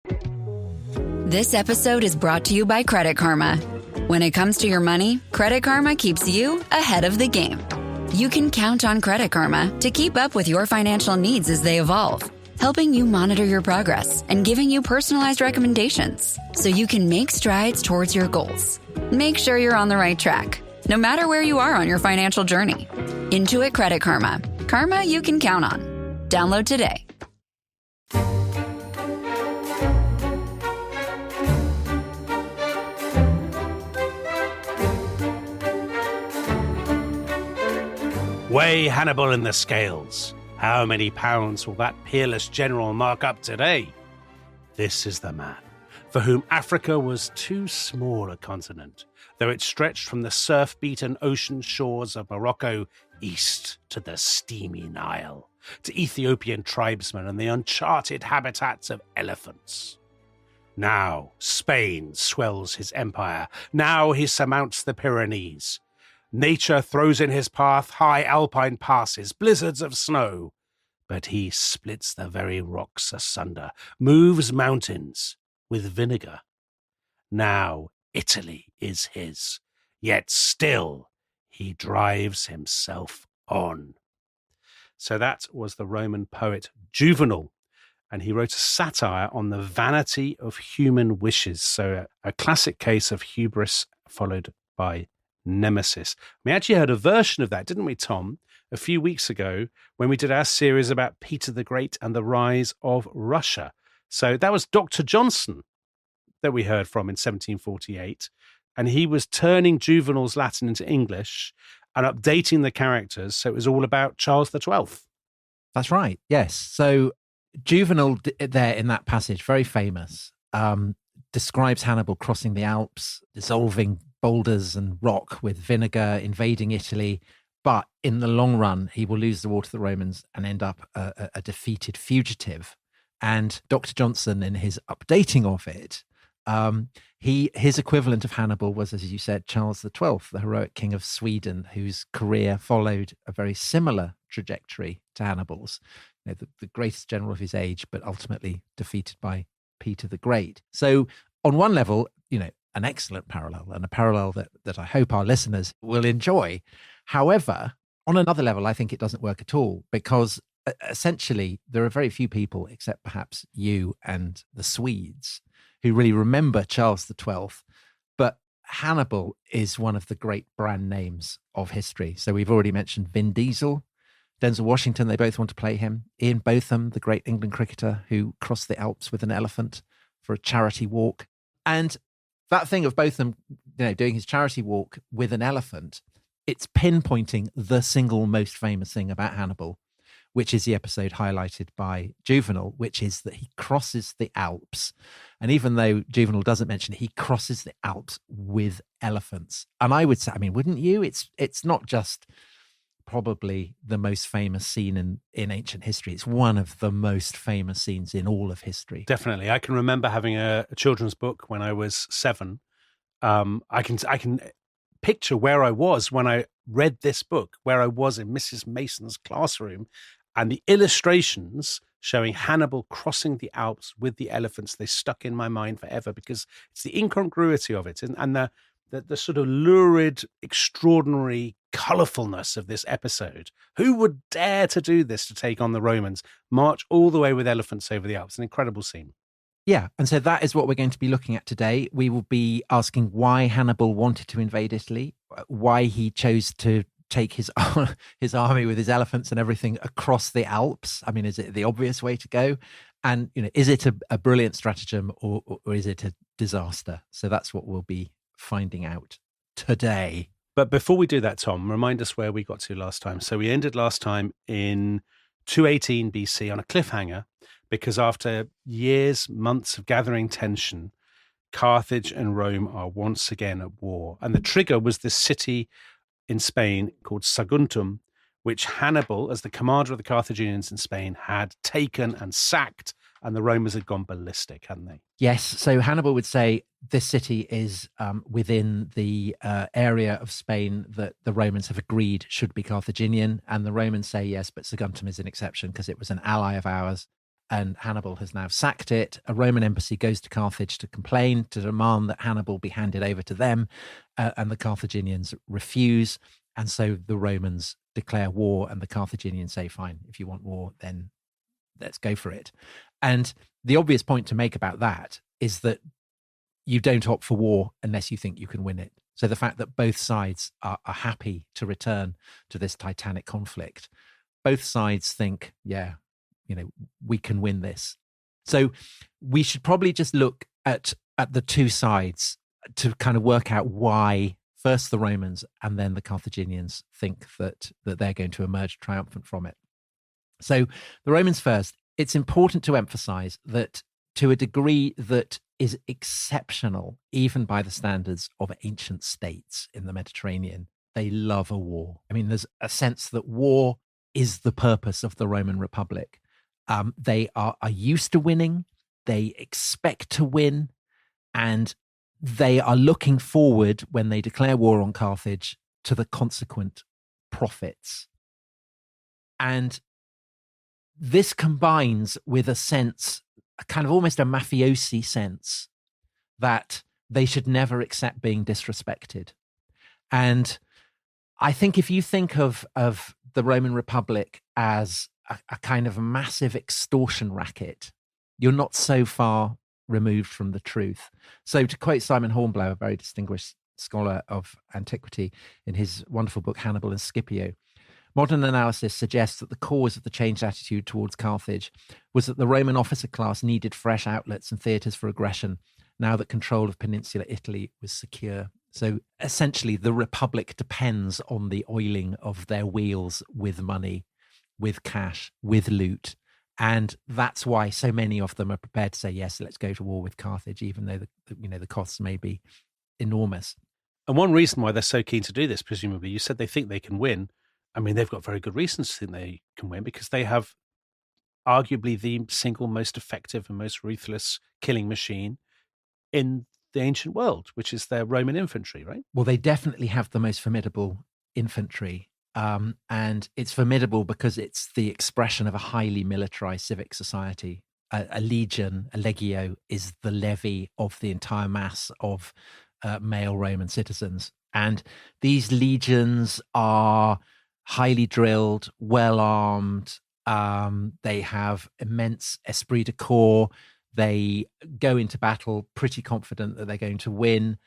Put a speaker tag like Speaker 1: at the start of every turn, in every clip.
Speaker 1: This episode is brought to you by Credit Karma. When it comes to your money, Credit Karma keeps you ahead of the game. You can count on Credit Karma to keep up with your financial needs as they evolve, helping you monitor your progress and giving you personalized recommendations so you can make strides towards your goals. Make sure you're on the right track, no matter where you are on your financial journey. Intuit Credit Karma. Karma you can count on. Download today.
Speaker 2: Weigh Hannibal in the scales. How many pounds will that peerless general mark up today? This is the man for whom Africa was too small a continent, though it stretched from the surf-beaten ocean shores of Morocco east to the steamy Nile, to Ethiopian tribesmen and the uncharted habitats of elephants. Now Spain swells his empire. Now he surmounts the Pyrenees. Nature throws in his path high alpine passes, blizzards of snow. But he splits the very rocks asunder, moves mountains with vinegar. Now Italy is his, yet still he drives himself on. So that was the Roman poet Juvenal, and he wrote a satire on the vanity of human wishes. So a classic case of hubris followed by nemesis. We actually heard a version of that, didn't we, Tom, a few weeks ago when we did our series about Peter the Great and the rise of Russia. So that was Dr. Johnson that we heard from in 1748, and he was turning Juvenal's Latin into English and updating the characters, so it was all about Charles XII.
Speaker 3: That's right, yes. So Juvenal there in that passage, very famous, describes Hannibal crossing the Alps, dissolving boulders and rock with vinegar, invading Italy. But in the long run, he will lose the war to the Romans and end up a defeated fugitive. And Dr. Johnson, in his updating of it, his equivalent of Hannibal was, as you said, Charles XII, the heroic king of Sweden, whose career followed a very similar trajectory to Hannibal's. You know, the greatest general of his age, but ultimately defeated by Peter the Great. So on one level, you know, an excellent parallel, and a parallel that I hope our listeners will enjoy. However, on another level, I think it doesn't work at all, because essentially there are very few people, except perhaps you and the Swedes, who really remember Charles XII. But Hannibal is one of the great brand names of history. So we've already mentioned Vin Diesel, Denzel Washington, they both want to play him. Ian Botham, the great England cricketer who crossed the Alps with an elephant for a charity walk. And that thing of Botham, you know, doing his charity walk with an elephant, it's pinpointing the single most famous thing about Hannibal, which is the episode highlighted by Juvenal, which is that he crosses the Alps. And even though Juvenal doesn't mention it, he crosses the Alps with elephants. And I would say, I mean, wouldn't you? It's not just probably the most famous scene in ancient history. It's one of the most famous scenes in all of history.
Speaker 2: Definitely. I can remember having a children's book when I was 7. I can picture where I was when I read this book, where I was in Mrs. Mason's classroom, and the illustrations showing Hannibal crossing the Alps with the elephants, they stuck in my mind forever, because it's the incongruity of it and the sort of lurid, extraordinary colourfulness of this episode. Who would dare to do this, to take on the Romans, march all the way with elephants over the Alps? An incredible scene.
Speaker 3: Yeah, and so that is what we're going to be looking at today. We will be asking why Hannibal wanted to invade Italy, why he chose to take his army with his elephants and everything across the Alps. I mean, is it the obvious way to go? And, you know, is it a brilliant stratagem or is it a disaster? So that's what we'll be finding out today.
Speaker 2: But before we do that, Tom, remind us where we got to last time. So we ended last time in 218 BC on a cliffhanger, because after years, months of gathering tension, Carthage and Rome are once again at war. And the trigger was this city in Spain called Saguntum, which Hannibal, as the commander of the Carthaginians in Spain, had taken and sacked, and the Romans had gone ballistic, hadn't they?
Speaker 3: Yes. So Hannibal would say this city is within the area of Spain that the Romans have agreed should be Carthaginian. And the Romans say, yes, but Saguntum is an exception because it was an ally of ours. and Hannibal has now sacked it. A Roman embassy goes to Carthage to complain, to demand that Hannibal be handed over to them, and the Carthaginians refuse. And so the Romans declare war, and the Carthaginians say, fine, if you want war, then let's go for it. And the obvious point to make about that is that you don't opt for war unless you think you can win it. So the fact that both sides are happy to return to this titanic conflict, both sides think, yeah, we can win this. So we should probably just look at the two sides to kind of work out why first the Romans and then the Carthaginians think that they're going to emerge triumphant from it. So the Romans first, it's important to emphasize that to a degree that is exceptional, even by the standards of ancient states in the Mediterranean, they love a war. I mean, there's a sense that war is the purpose of the Roman Republic. They are used to winning, they expect to win, and they are looking forward, when they declare war on Carthage, to the consequent profits. And this combines with a sense, a kind of almost a mafiosi sense, that they should never accept being disrespected. And I think if you think of the Roman Republic as a kind of massive extortion racket, you're not so far removed from the truth. So to quote Simon Hornblow, a very distinguished scholar of antiquity, in his wonderful book, Hannibal and Scipio, modern analysis suggests that the cause of the changed attitude towards Carthage was that the Roman officer class needed fresh outlets and theatres for aggression now that control of peninsular Italy was secure. So essentially, the Republic depends on the oiling of their wheels with money, with cash, with loot. And that's why so many of them are prepared to say, yes, let's go to war with Carthage, even though the costs may be enormous.
Speaker 2: And one reason why they're so keen to do this, presumably, you said they think they can win. I mean, they've got very good reasons to think they can win, because they have arguably the single most effective and most ruthless killing machine in the ancient world, which is their Roman infantry, right?
Speaker 3: Well, they definitely have the most formidable infantry. And it's formidable because it's the expression of a highly militarized civic society. A legion, a legio, is the levy of the entire mass of male Roman citizens. And these legions are highly drilled, well-armed. They have immense esprit de corps. They go into battle pretty confident that they're going to win.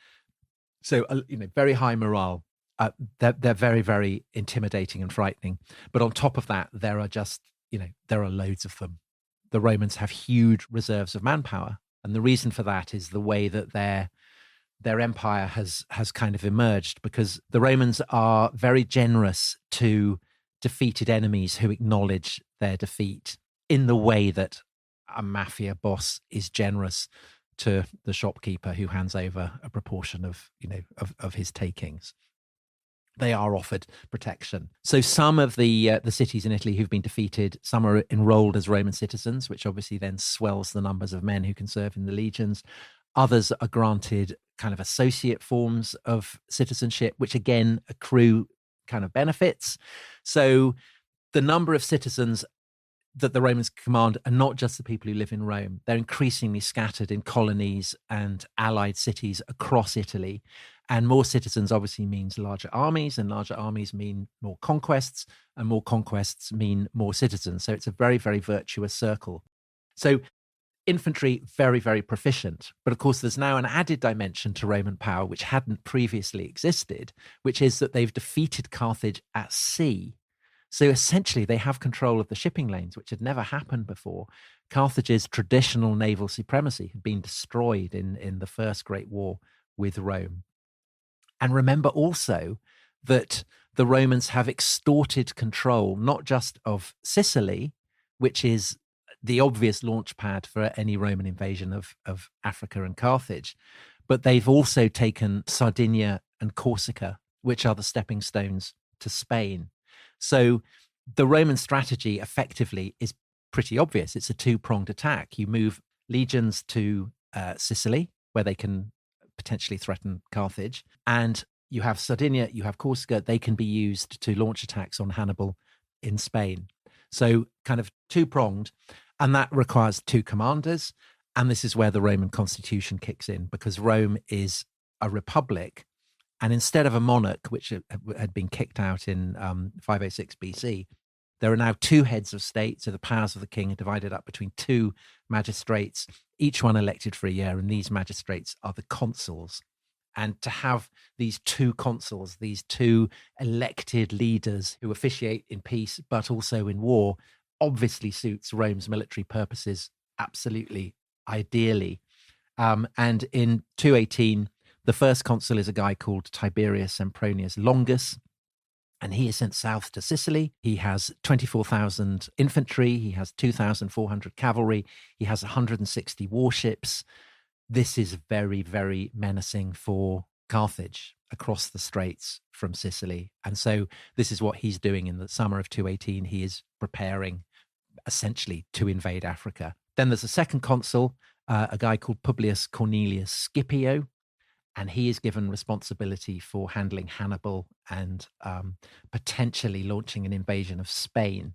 Speaker 3: So, very high morale. They're very, very intimidating and frightening. But on top of that, there are loads of them. The Romans have huge reserves of manpower. And the reason for that is the way that their empire has kind of emerged, because the Romans are very generous to defeated enemies who acknowledge their defeat, in the way that a mafia boss is generous to the shopkeeper who hands over a proportion of his takings. They are offered protection. So some of the cities in Italy who've been defeated, some are enrolled as Roman citizens, which obviously then swells the numbers of men who can serve in the legions. Others are granted kind of associate forms of citizenship, which again accrue kind of benefits. So the number of citizens that the Romans command are not just the people who live in Rome. They're increasingly scattered in colonies and allied cities across Italy. And more citizens obviously means larger armies, and larger armies mean more conquests, and more conquests mean more citizens. So it's a very, very virtuous circle. So infantry, very, very proficient. But of course, there's now an added dimension to Roman power, which hadn't previously existed, which is that they've defeated Carthage at sea. So essentially, they have control of the shipping lanes, which had never happened before. Carthage's traditional naval supremacy had been destroyed in the First Great War with Rome. And remember also that the Romans have extorted control, not just of Sicily, which is the obvious launch pad for any Roman invasion of Africa and Carthage, but they've also taken Sardinia and Corsica, which are the stepping stones to Spain. So the Roman strategy effectively is pretty obvious. It's a two-pronged attack. You move legions to Sicily, where they can potentially threaten Carthage, and you have Sardinia, you have Corsica. They can be used to launch attacks on Hannibal in Spain. So kind of two-pronged. And that requires two commanders. And this is where the Roman constitution kicks in, because Rome is a republic. And instead of a monarch, which had been kicked out in 506 BC, there are now two heads of state. So the powers of the king are divided up between two magistrates, each one elected for a year. And these magistrates are the consuls. And to have these two consuls, these two elected leaders who officiate in peace, but also in war, obviously suits Rome's military purposes absolutely ideally. And in 218, the first consul is a guy called Tiberius Sempronius Longus, and he is sent south to Sicily. He has 24,000 infantry. He has 2,400 cavalry. He has 160 warships. This is very, very menacing for Carthage across the straits from Sicily. And so this is what he's doing in the summer of 218. He is preparing essentially to invade Africa. Then there's a second consul, a guy called Publius Cornelius Scipio, and he is given responsibility for handling Hannibal and potentially launching an invasion of Spain.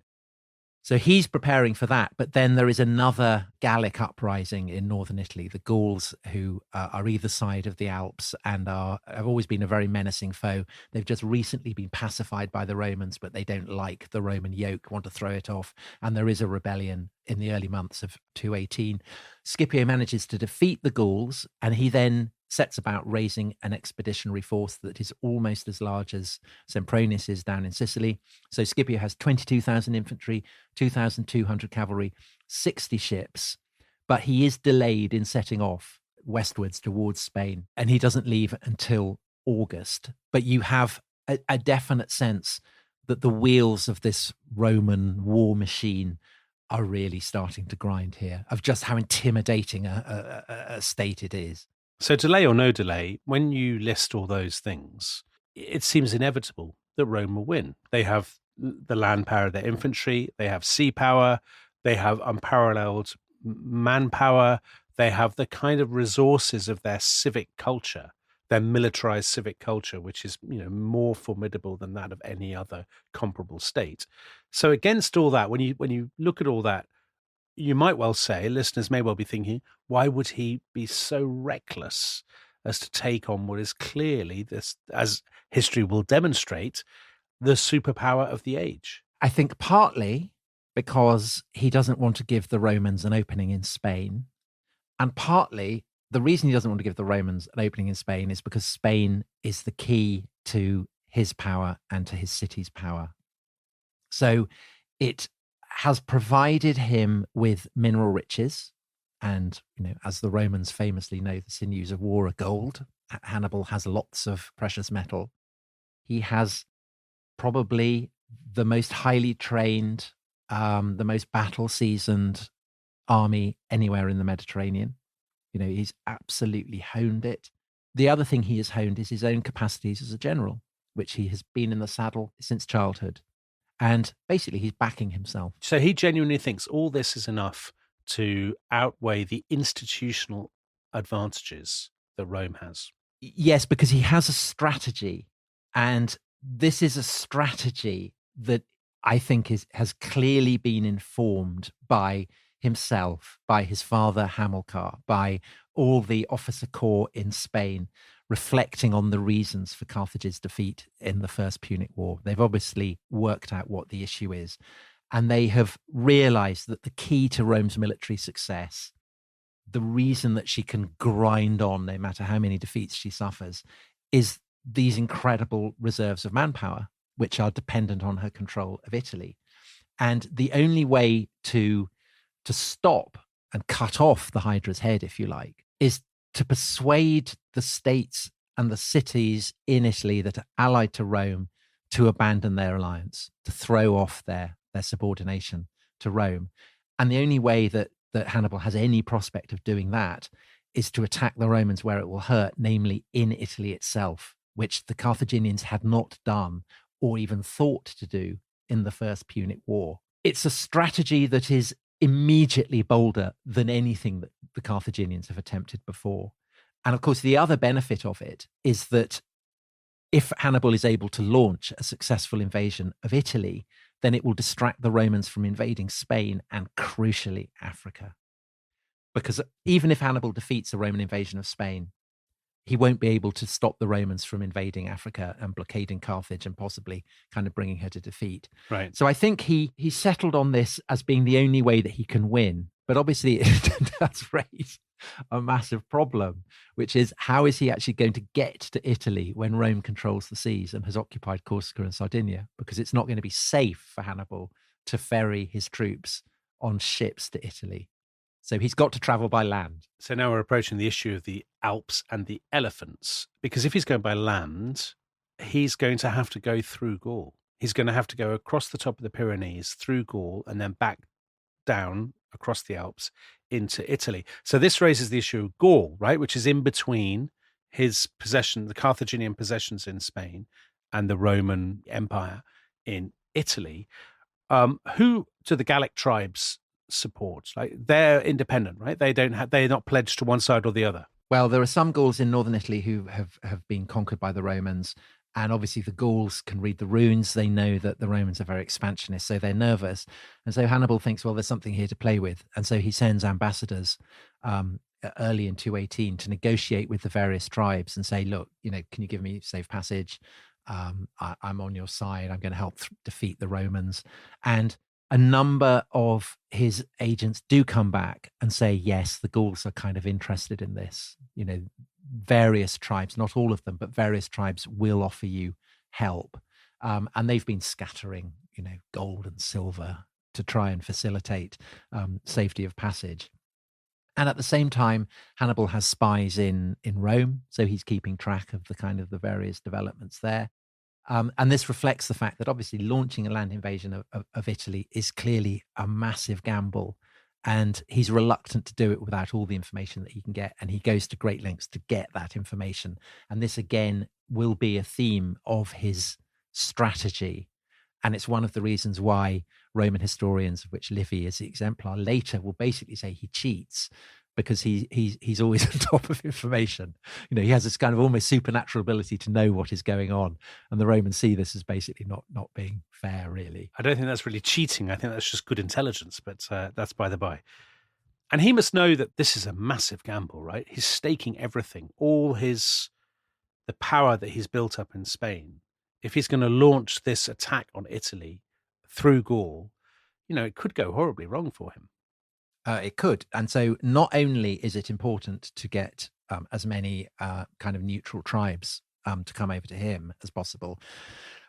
Speaker 3: So he's preparing for that. But then there is another Gallic uprising in northern Italy, the Gauls, who are either side of the Alps and have always been a very menacing foe. They've just recently been pacified by the Romans, but they don't like the Roman yoke, want to throw it off. And there is a rebellion in the early months of 218. Scipio manages to defeat the Gauls, and he then sets about raising an expeditionary force that is almost as large as Sempronius is down in Sicily. So Scipio has 22,000 infantry, 2,200 cavalry, 60 ships, but he is delayed in setting off westwards towards Spain, and he doesn't leave until August. But you have a definite sense that the wheels of this Roman war machine are really starting to grind here, of just how intimidating a state it is.
Speaker 2: So delay or no delay, when you list all those things, it seems inevitable that Rome will win. They have the land power of their infantry, they have sea power, they have unparalleled manpower, they have the kind of resources of their civic culture, their militarized civic culture, which is, more formidable than that of any other comparable state. So against all that, when you look at all that, you might well say, listeners may well be thinking, why would he be so reckless as to take on what is clearly, this, as history will demonstrate, the superpower of the age?
Speaker 3: I think partly because he doesn't want to give the Romans an opening in Spain. And partly the reason he doesn't want to give the Romans an opening in Spain is because Spain is the key to his power and to his city's power. So it has provided him with mineral riches. And, as the Romans famously know, the sinews of war are gold. Hannibal has lots of precious metal. He has probably the most highly trained, the most battle-seasoned army anywhere in the Mediterranean. He's absolutely honed it. The other thing he has honed is his own capacities as a general, which he has been in the saddle since childhood. And basically, he's backing himself.
Speaker 2: So he genuinely thinks all this is enough to outweigh the institutional advantages that Rome has.
Speaker 3: Yes, because he has a strategy. And this is a strategy that I think has clearly been informed by himself, by his father Hamilcar, by all the officer corps in Spain, reflecting on the reasons for Carthage's defeat in the First Punic War. They've obviously worked out what the issue is, and they have realized that the key to Rome's military success, the reason that she can grind on no matter how many defeats she suffers, is these incredible reserves of manpower, which are dependent on her control of Italy. And the only way to stop and cut off the Hydra's head, if you like, is to persuade the states and the cities in Italy that are allied to Rome to abandon their alliance, to throw off their subordination to Rome. And the only way that Hannibal has any prospect of doing that is to attack the Romans where it will hurt, namely in Italy itself, which the Carthaginians had not done or even thought to do in the First Punic War. It's a strategy that is immediately bolder than anything that the Carthaginians have attempted before. And of course, the other benefit of it is that if Hannibal is able to launch a successful invasion of Italy, then it will distract the Romans from invading Spain and, crucially, Africa. Because even if Hannibal defeats the Roman invasion of Spain, he won't be able to stop the Romans from invading Africa and blockading Carthage and possibly kind of bringing her to defeat.
Speaker 2: Right.
Speaker 3: So I think he settled on this as being the only way that he can win. But obviously it does raise a massive problem, which is how is he actually going to get to Italy when Rome controls the seas and has occupied Corsica and Sardinia? Because it's not going to be safe for Hannibal to ferry his troops on ships to Italy. So he's got to travel by land.
Speaker 2: So now we're approaching the issue of the Alps and the elephants, because if he's going by land, he's going to have to go through Gaul. He's going to have to go across the top of the Pyrenees, through Gaul, and then back down across the Alps into Italy. So this raises the issue of Gaul, right, which is in between his possession, the Carthaginian possessions in Spain, and the Roman Empire in Italy. Who do the Gallic tribes support? Like, they're independent, right? They're not pledged to one side or the other.
Speaker 3: Well, there are some Gauls in northern Italy who have been conquered by the Romans. And obviously the Gauls can read the runes. They know that the Romans are very expansionist, so they're nervous. And so Hannibal thinks, well, there's something here to play with. And so he sends ambassadors early in 218 to negotiate with the various tribes and say, look, can you give me safe passage? I'm on your side. I'm going to help defeat the Romans. And a number of his agents do come back and say, yes, the Gauls are kind of interested in this. Various tribes, not all of them, but various tribes will offer you help. And they've been scattering, gold and silver to try and facilitate safety of passage. And at the same time, Hannibal has spies in Rome. So he's keeping track of the various developments there. And this reflects the fact that obviously launching a land invasion of Italy is clearly a massive gamble. And he's reluctant to do it without all the information that he can get. And he goes to great lengths to get that information. And this, again, will be a theme of his strategy. And it's one of the reasons why Roman historians, of which Livy is the exemplar, later will basically say he cheats, because he's always on top of information. He has this kind of almost supernatural ability to know what is going on. And the Romans see this as basically not being fair, really.
Speaker 2: I don't think that's really cheating. I think that's just good intelligence, but that's by the by. And he must know that this is a massive gamble, right? He's staking everything, the power that he's built up in Spain. If he's going to launch this attack on Italy through Gaul, it could go horribly wrong for him.
Speaker 3: It could. And so not only is it important to get as many kind of neutral tribes to come over to him as possible,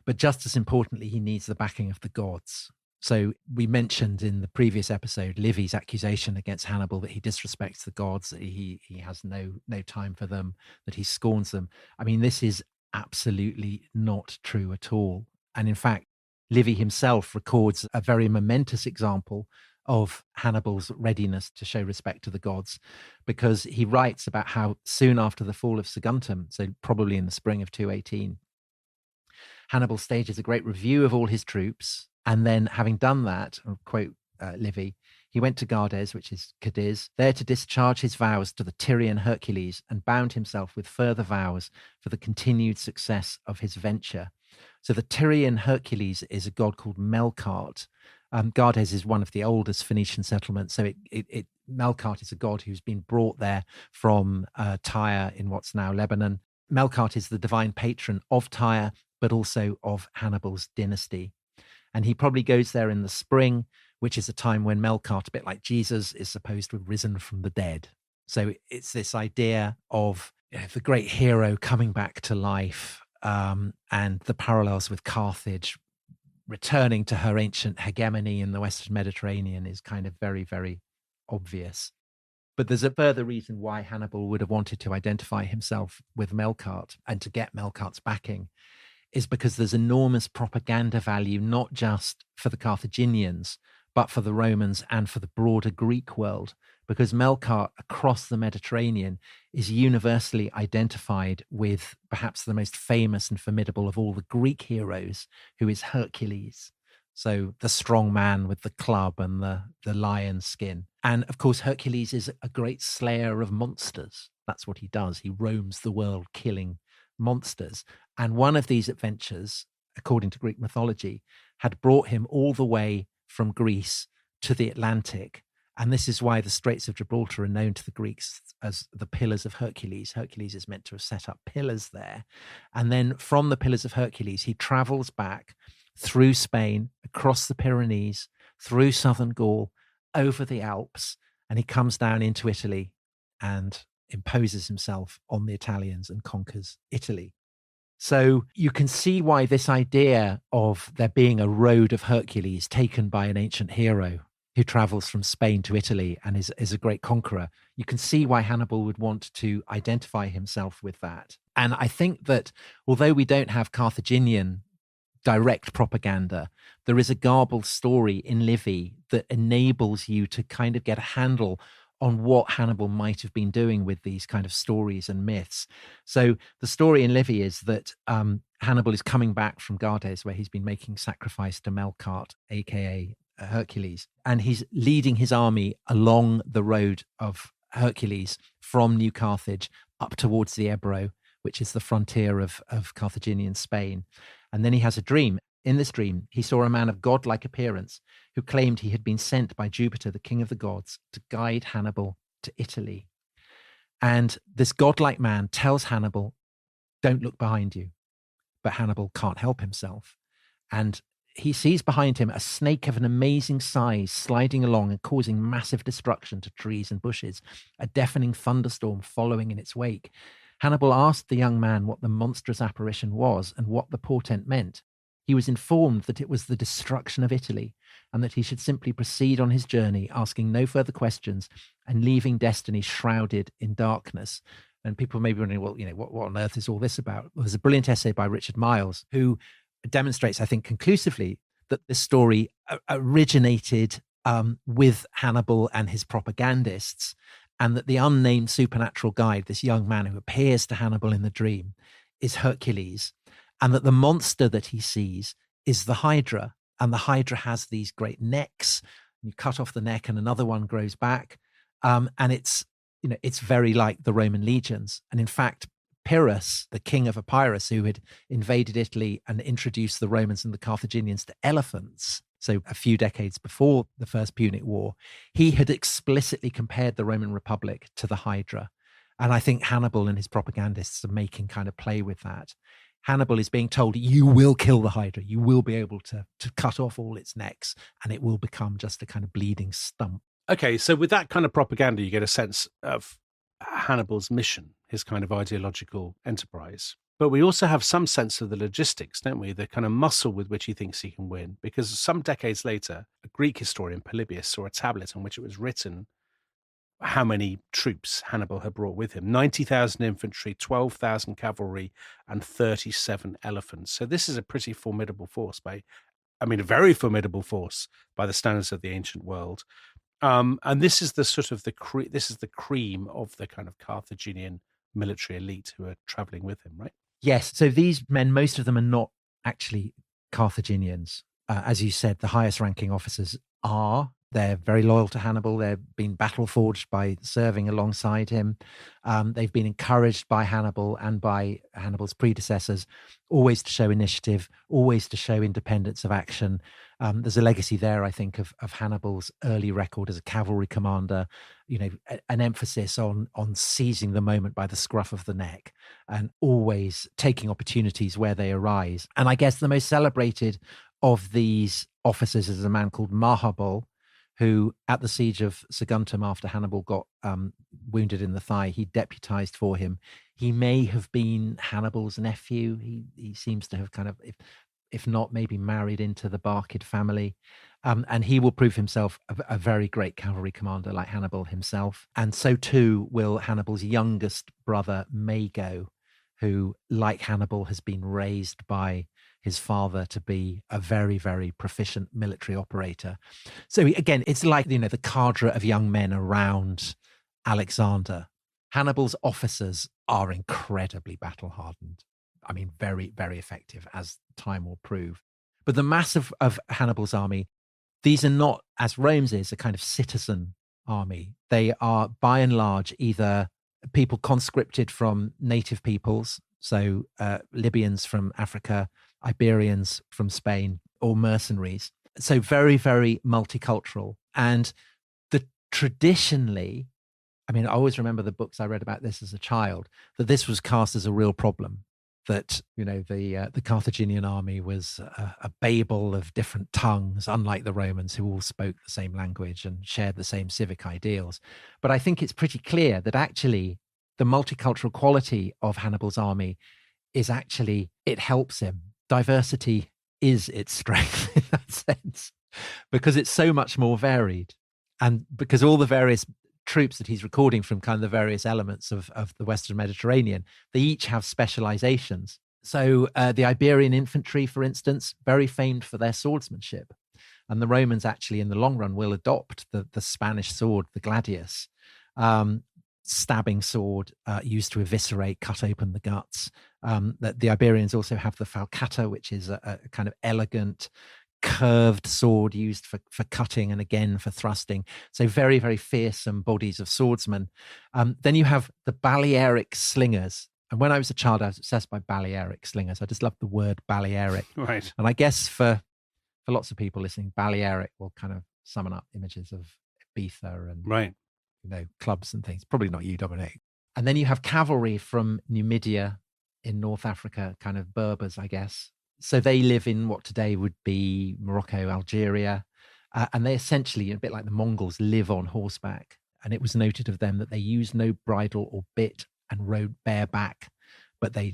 Speaker 3: but just as importantly, he needs the backing of the gods. So we mentioned in the previous episode Livy's accusation against Hannibal that he disrespects the gods, that he has no time for them, that he scorns them. I mean, this is absolutely not true at all. And in fact, Livy himself records a very momentous example of Hannibal's readiness to show respect to the gods, because he writes about how soon after the fall of Saguntum, so probably in the spring of 218, Hannibal stages a great review of all his troops. And then, having done that, I'll quote Livy, he went to Gades, which is Cadiz, there to discharge his vows to the Tyrian Hercules, and bound himself with further vows for the continued success of his venture. So the Tyrian Hercules is a god called Melkart. Gades is one of the oldest Phoenician settlements. So Melkart is a god who's been brought there from Tyre in what's now Lebanon. Melkart is the divine patron of Tyre, but also of Hannibal's dynasty. And he probably goes there in the spring, which is a time when Melkart, a bit like Jesus, is supposed to have risen from the dead. So it's this idea of the great hero coming back to life, and the parallels with Carthage returning to her ancient hegemony in the Western Mediterranean is kind of very, very obvious. But there's a further reason why Hannibal would have wanted to identify himself with Melkart and to get Melkart's backing, is because there's enormous propaganda value, not just for the Carthaginians, but for the Romans and for the broader Greek world, because Melkart across the Mediterranean is universally identified with perhaps the most famous and formidable of all the Greek heroes, who is Hercules. So the strong man with the club and the lion skin. And of course, Hercules is a great slayer of monsters. That's what he does. He roams the world killing monsters. And one of these adventures according to Greek mythology, had brought him all the way from Greece to the Atlantic. And this is why the Straits of Gibraltar are known to the Greeks as the Pillars of Hercules. Hercules is meant to have set up pillars there. And then from the Pillars of Hercules, he travels back through Spain, across the Pyrenees, through southern Gaul, over the Alps, and he comes down into Italy and imposes himself on the Italians and conquers Italy. So you can see why this idea of there being a road of Hercules taken by an ancient hero who travels from Spain to Italy and is a great conqueror, you can see why Hannibal would want to identify himself with that. And I think that although we don't have Carthaginian direct propaganda, there is a garbled story in Livy that enables you to kind of get a handle on what Hannibal might have been doing with these kind of stories and myths. So the story in Livy is that Hannibal is coming back from Gades, where he's been making sacrifice to Melkart, aka Hercules, and he's leading his army along the road of Hercules from New Carthage up towards the Ebro, which is the frontier of Carthaginian Spain. And then he has a dream. In this dream, he saw a man of godlike appearance who claimed he had been sent by Jupiter, the king of the gods, to guide Hannibal to Italy. And this godlike man tells Hannibal, don't look behind you. But Hannibal can't help himself. And he sees behind him a snake of an amazing size sliding along and causing massive destruction to trees and bushes, a deafening thunderstorm following in its wake. Hannibal asked the young man what the monstrous apparition was and what the portent meant. He was informed that it was the destruction of Italy and that he should simply proceed on his journey, asking no further questions and leaving destiny shrouded in darkness. And people may be wondering, well, what on earth is all this about? Well, there's a brilliant essay by Richard Miles who demonstrates, I think, conclusively that this story originated with Hannibal and his propagandists, and that the unnamed supernatural guide, this young man who appears to Hannibal in the dream, is Hercules, and that the monster that he sees is the Hydra, and the Hydra has these great necks. You cut off the neck and another one grows back, and it's very like the Roman legions. And in fact, Pyrrhus, the king of Epirus, who had invaded Italy and introduced the Romans and the Carthaginians to elephants, so a few decades before the First Punic War, he had explicitly compared the Roman Republic to the Hydra. And I think Hannibal and his propagandists are making kind of play with that. Hannibal is being told, you will kill the Hydra. You will be able to cut off all its necks, and it will become just a kind of bleeding stump.
Speaker 2: Okay, so with that kind of propaganda, you get a sense of Hannibal's mission, his kind of ideological enterprise. But we also have some sense of the logistics, don't we? The kind of muscle with which he thinks he can win. Because some decades later, a Greek historian, Polybius, saw a tablet on which it was written how many troops Hannibal had brought with him. 90,000 infantry, 12,000 cavalry, and 37 elephants. So this is a pretty formidable force, a very formidable force by the standards of the ancient world. And this is the sort of this is the cream of the kind of Carthaginian military elite who are traveling with him, right?
Speaker 3: Yes. So these men, most of them are not actually Carthaginians. As you said, the highest ranking officers are. They're very loyal to Hannibal. They've been battle forged by serving alongside him. They've been encouraged by Hannibal and by Hannibal's predecessors, always to show initiative, always to show independence of action. There's a legacy there, I think, of Hannibal's early record as a cavalry commander, an emphasis on seizing the moment by the scruff of the neck and always taking opportunities where they arise. And I guess the most celebrated of these officers is a man called Mahabal, who at the siege of Saguntum, after Hannibal got wounded in the thigh, he deputized for him. He may have been Hannibal's nephew. He seems to have kind of, if not, maybe married into the Barkid family. And he will prove himself a very great cavalry commander like Hannibal himself. And so too will Hannibal's youngest brother, Mago, who, like Hannibal, has been raised by his father to be a very, very proficient military operator. So again, it's like, the cadre of young men around Alexander. Hannibal's officers are incredibly battle-hardened. Very, very effective, as time will prove. But the mass of Hannibal's army, these are not, as Rome's is, a kind of citizen army. They are, by and large, either people conscripted from native peoples, so Libyans from Africa, Iberians from Spain, or mercenaries. So very, very multicultural. And traditionally, I mean, I always remember the books I read about this as a child, that this was cast as a real problem, that, the Carthaginian army was a babel of different tongues, unlike the Romans, who all spoke the same language and shared the same civic ideals. But I think it's pretty clear that actually the multicultural quality of Hannibal's army is actually, it helps him. Diversity is its strength in that sense, because it's so much more varied. And because all the various troops that he's recording from kind of the various elements of the Western Mediterranean, they each have specializations. So the Iberian infantry, for instance, very famed for their swordsmanship. And the Romans actually, in the long run, will adopt the Spanish sword, the gladius, stabbing sword used to eviscerate, cut open the guts. The Iberians also have the falcata, which is a kind of elegant, curved sword used for cutting and again for thrusting. So very, very fearsome bodies of swordsmen. Then you have the Balearic slingers. And when I was a child, I was obsessed by Balearic slingers. I just loved the word Balearic.
Speaker 2: Right.
Speaker 3: And I guess for lots of people listening, Balearic will kind of summon up images of Ibiza and
Speaker 2: right.
Speaker 3: Clubs and things. Probably not you, Dominic. And then you have cavalry from Numidia in North Africa, kind of Berbers, I guess. So they live in what today would be Morocco, Algeria. And they essentially, a bit like the Mongols, live on horseback. And it was noted of them that they used no bridle or bit and rode bareback. But they're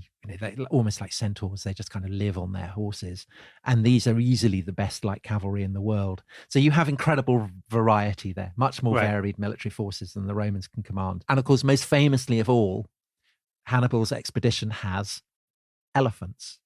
Speaker 3: almost like centaurs. They just kind of live on their horses. And these are easily the best light cavalry in the world. So you have incredible variety there, much more varied military forces than the Romans can command. And of course, most famously of all, Hannibal's expedition has elephants.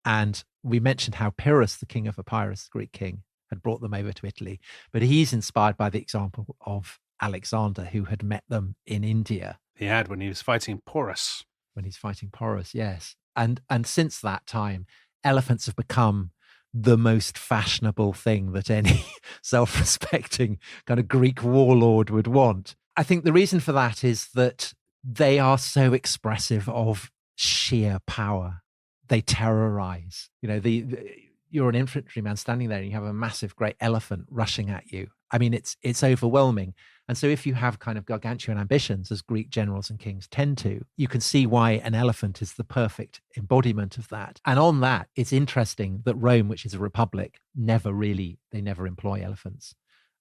Speaker 3: And we mentioned how Pyrrhus, the king of Epirus, the Greek king, had brought them over to Italy. But he's inspired by the example of Alexander, who had met them in India.
Speaker 2: He had when he was fighting Porus.
Speaker 3: When he's fighting Porus, yes. And since that time, elephants have become the most fashionable thing that any self-respecting kind of Greek warlord would want. I think the reason for that is that they are so expressive of sheer power. They terrorize. You're an infantryman standing there and you have a massive, great elephant rushing at you. I mean, it's overwhelming. And so if you have kind of gargantuan ambitions, as Greek generals and kings tend to, you can see why an elephant is the perfect embodiment of that. And on that, it's interesting that Rome, which is a republic, never employ elephants.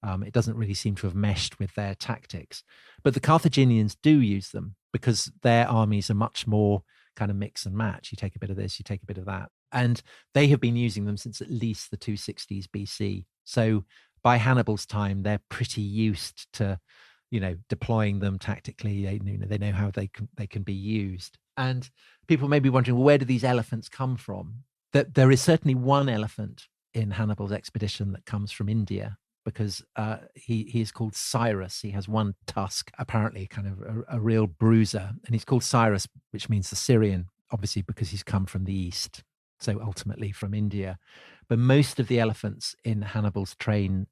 Speaker 3: It doesn't really seem to have meshed with their tactics. But the Carthaginians do use them because their armies are much more kind of mix and match. You take a bit of this, you take a bit of that. And they have been using them since at least the 260s BC. So by Hannibal's time, they're pretty used to, deploying them tactically. They know how they can be used. And people may be wondering, well, where do these elephants come from? That there is certainly one elephant in Hannibal's expedition that comes from India, because he is called Cyrus. He has one tusk, apparently kind of a real bruiser. And he's called Cyrus, which means the Syrian, obviously because he's come from the east, so ultimately from India. But most of the elephants in Hannibal's train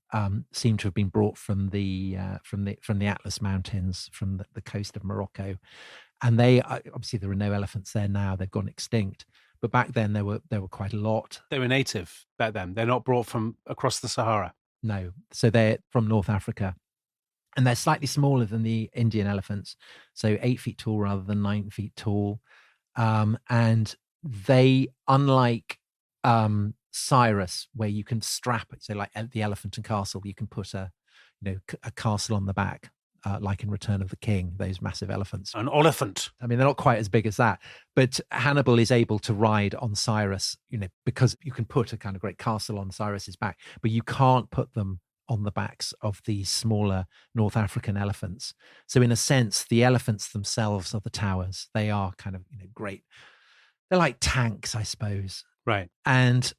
Speaker 3: seem to have been brought from the Atlas Mountains, from the coast of Morocco. And they obviously, there are no elephants there now; they've gone extinct. But back then there were quite a lot.
Speaker 2: They were native back then. They're not brought from across the Sahara.
Speaker 3: No, so they're from North Africa, and they're slightly smaller than the Indian elephants, so 8 feet tall rather than 9 feet tall. And they, unlike Cyrus, where you can strap it, so like the Elephant and Castle, you can put a castle on the back, like in Return of the King, those massive elephants.
Speaker 2: An elephant.
Speaker 3: I mean, they're not quite as big as that, but Hannibal is able to ride on Cyrus, because you can put a kind of great castle on Cyrus's back, but you can't put them on the backs of the smaller North African elephants. So in a sense, the elephants themselves are the towers. They are kind of, great. They're like tanks, I suppose.
Speaker 2: Right.
Speaker 3: And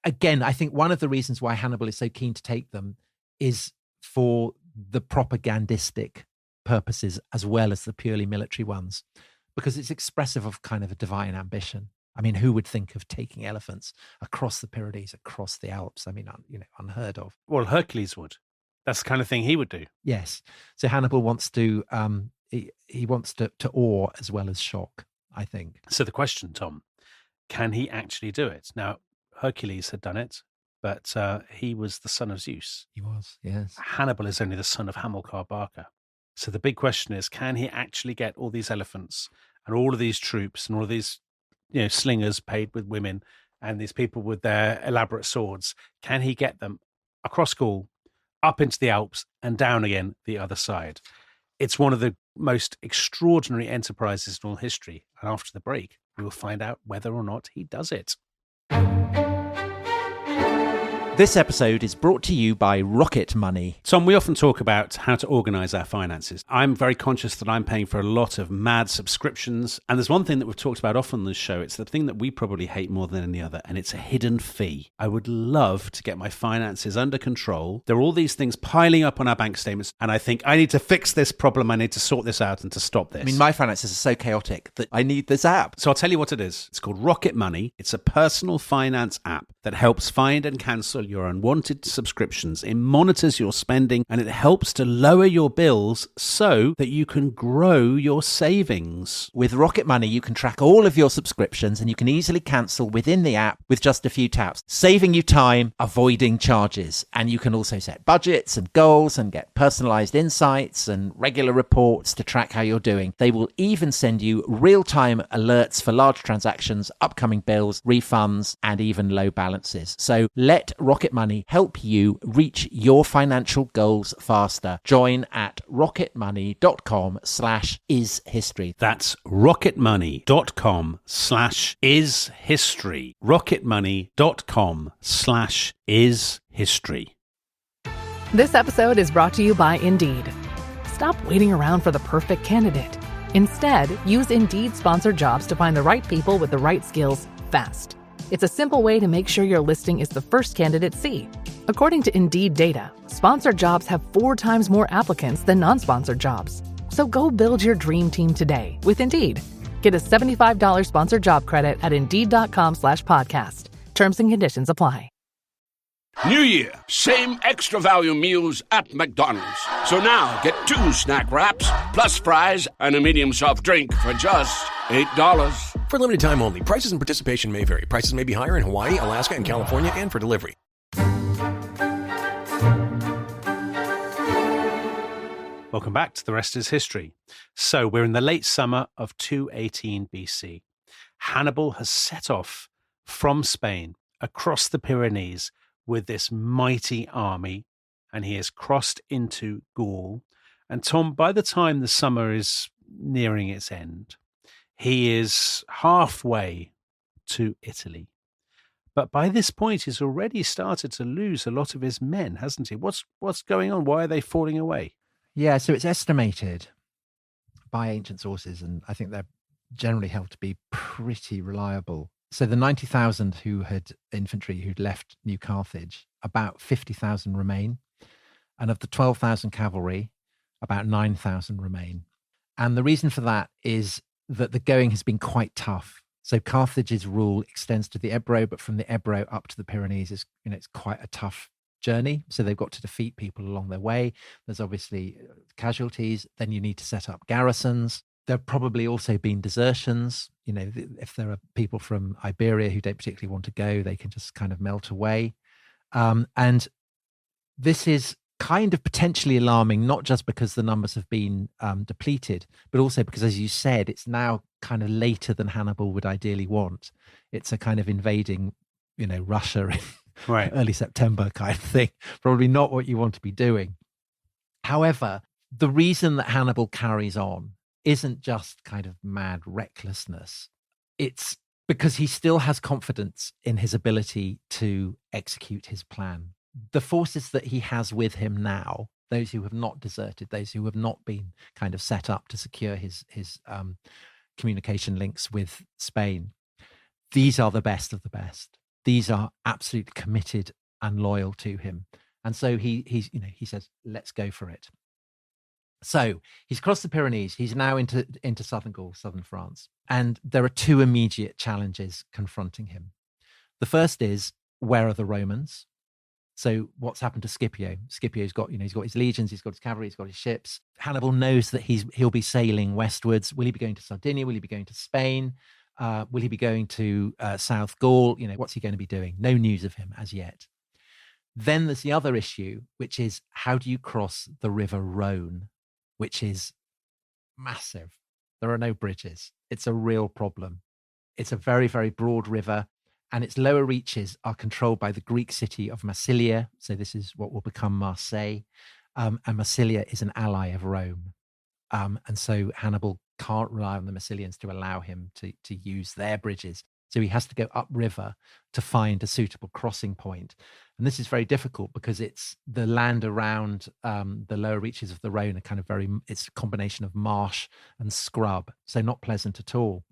Speaker 3: again, I think one of the reasons why Hannibal is so keen to take them is for the propagandistic purposes as well as the purely military ones, because it's expressive of kind of a divine ambition. I mean, who would think of taking elephants across the Pyrenees, across the Alps? I mean, unheard of.
Speaker 2: Well, Hercules would. That's the kind of thing he would do.
Speaker 3: Yes. So Hannibal wants to, he wants to awe as well as shock, I think.
Speaker 2: So the question, Tom, can he actually do it? Now, Hercules had done it, but he was the son of Zeus.
Speaker 3: He was, yes.
Speaker 2: Hannibal is only the son of Hannibal Barka. So the big question is, can he actually get all these elephants and all of these troops and all of these, slingers paid with women and these people with their elaborate swords? Can he get them across Gaul, up into the Alps, and down again the other side? It's one of the most extraordinary enterprises in all history. And after the break, we will find out whether or not he does it.
Speaker 3: This episode is brought to you by Rocket Money.
Speaker 2: Tom, we often talk about how to organise our finances. I'm very conscious that I'm paying for a lot of mad subscriptions. And there's one thing that we've talked about often on this show. It's the thing that we probably hate more than any other, and it's a hidden fee. I would love to get my finances under control. There are all these things piling up on our bank statements, and I think I need to fix this problem. I need to sort this out and to stop this.
Speaker 3: I mean, my finances are so chaotic that I need this app.
Speaker 2: So I'll tell you what it is. It's called Rocket Money. It's a personal finance app that helps find and cancel your unwanted subscriptions. It monitors your spending and it helps to lower your bills so that you can grow your savings.
Speaker 3: With Rocket Money, you can track all of your subscriptions and you can easily cancel within the app with just a few taps, saving you time, avoiding charges. And you can also set budgets and goals and get personalized insights and regular reports to track how you're doing. They will even send you real-time alerts for large transactions, upcoming bills, refunds, and even low balances. So let Rocket Money help you reach your financial goals faster. Join at rocketmoney.com/ishistory.
Speaker 2: That's rocketmoney.com/ishistory. rocketmoney.com/ishistory.
Speaker 4: This episode is brought to you by Indeed. Stop waiting around for the perfect candidate. Instead, use Indeed sponsored jobs to find the right people with the right skills fast. It's a simple way to make sure your listing is the first candidates see. According to Indeed data, sponsored jobs have 4 times more applicants than non-sponsored jobs. So go build your dream team today with Indeed. Get a $75 sponsored job credit at Indeed.com/podcast. Terms and conditions apply.
Speaker 5: New Year, same extra value meals at McDonald's. So now get 2 snack wraps, plus fries, and a medium soft drink for just $8.
Speaker 6: For limited time only. Prices and participation may vary. Prices may be higher in Hawaii, Alaska, and California, and for delivery.
Speaker 2: Welcome back to The Rest is History. So we're in the late summer of 218 BC. Hannibal has set off from Spain across the Pyrenees with this mighty army, and he has crossed into Gaul. And Tom, by the time the summer is nearing its end, he is halfway to Italy. But by this point, he's already started to lose a lot of his men, hasn't he? What's going on? Why are they falling away?
Speaker 3: Yeah, so it's estimated by ancient sources, and I think they're generally held to be pretty reliable. So the 90,000 infantry who'd left New Carthage, about 50,000 remain. And of the 12,000 cavalry, about 9,000 remain. And the reason for that is that the going has been quite tough. So Carthage's rule extends to the Ebro, but from the Ebro up to the Pyrenees is, it's quite a tough journey. So they've got to defeat people along their way. There's obviously casualties. Then you need to set up garrisons. There have probably also been desertions. If there are people from Iberia who don't particularly want to go, they can just kind of melt away. And this is kind of potentially alarming, not just because the numbers have been depleted, but also because, as you said, it's now kind of later than Hannibal would ideally want. It's a kind of invading, Russia in
Speaker 2: right.
Speaker 3: early September kind of thing. Probably not what you want to be doing. However, the reason that Hannibal carries on isn't just kind of mad recklessness. It's because he still has confidence in his ability to execute his plan. The forces that he has with him now, those who have not deserted, those who have not been kind of set up to secure his communication links with Spain, these are the best of the best. These are absolutely committed and loyal to him. And so he says, let's go for it. So he's crossed the Pyrenees. He's now into southern Gaul, southern France. And there are 2 immediate challenges confronting him. The first is, where are the Romans? So what's happened to Scipio? Scipio's got, he's got his legions, he's got his cavalry, he's got his ships. Hannibal knows that he'll be sailing westwards. Will he be going to Sardinia? Will he be going to Spain? Will he be going to South Gaul? What's he going to be doing? No news of him as yet. Then there's the other issue, which is how do you cross the River Rhone, which is massive. There are no bridges. It's a real problem. It's a very, very broad river, and its lower reaches are controlled by the Greek city of Massilia. So this is what will become Marseille. And Massilia is an ally of Rome. And so Hannibal can't rely on the Massilians to allow him to use their bridges. So he has to go upriver to find a suitable crossing point. And this is very difficult because it's the land around the lower reaches of the Rhone are kind of it's a combination of marsh and scrub. So not pleasant at all.